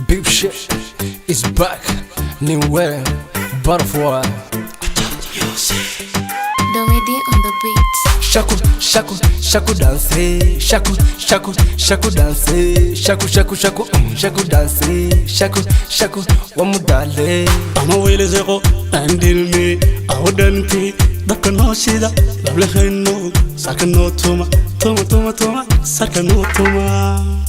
Big shit is back. New way, butterfly. Domedy on the beat. Shaku, shaku, shaku dance. Shaku, shaku, shaku dance. Shaku, shaku, shaku, shaku dance. Shaku, shaku, wamudale. Ama wele zeko andilmi awdanti dakano shida lablaheno sakano tuma tuma tuma tuma sakano tuma.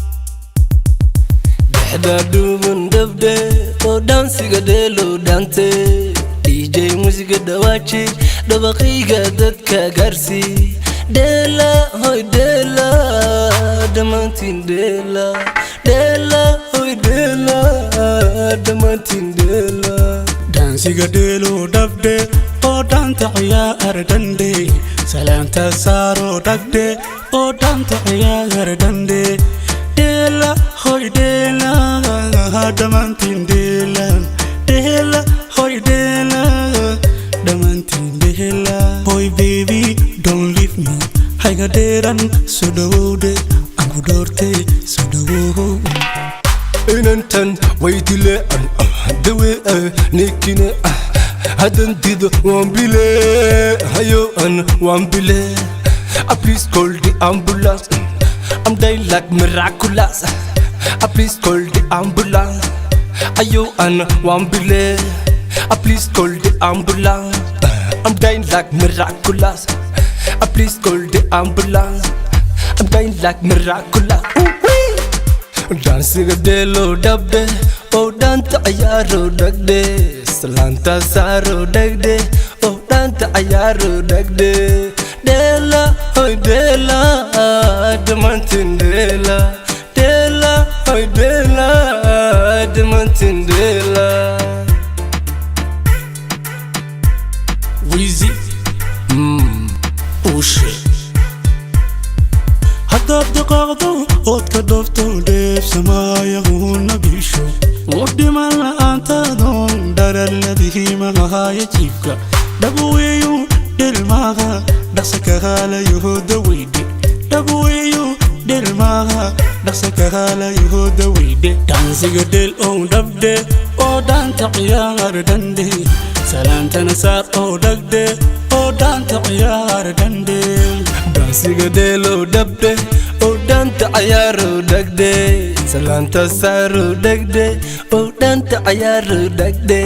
Dehda dubun dabde o dansi gadelo dante. DJ musiga dawachi dabaqiga dadka garsi. Dela hoy dela damantin dela. Dela hoy dela damantin dela. Dansiga delo dabde o danta ciyaar dande salaanta saaro dagde o danta ciyaar dande dela hoy dela damantin dela dela hoy dela damantin dela. Boy baby don't leave me hayga deran sudawde angu dorte sudawo inantan waydile dawe nikine hadan dido wambile hayo an wambile. Please call the ambulance. I'm dying like miraculous. Please call the ambulance. Ayo an wambile. Please call the ambulance. I'm dying like miraculous. Please call the ambulance. I'm dying like miraculous. Dancing a delo dabde, oh danta ayaro dagde, salanta saro dagde, oh danta ayaro dagde, dela hoy dela, damantin dela, dela hoy dela, damantin dela. Weezy oh shit. Haddaad dhaqaaqdo ood ka dhoofto dheef samaayahuna bisho udhiman la'aantaadoon dharalladihii mahahaya jiifka dhabuweeyu dhilmaaha dhaqsa kahaalayahooda weydhe dhabuweeyu dhilmaaha dhaqsa kahaalayahooda weydhe. Dansiga dhel oo dhabde oo dhaanta ciyaar dande salaantana saar oo dhagde oo dhaanta ciyaar dande. Dansiga delo dabde, oh danta ayaro dagde, salanta saro dagde, oh danta ayaro dagde.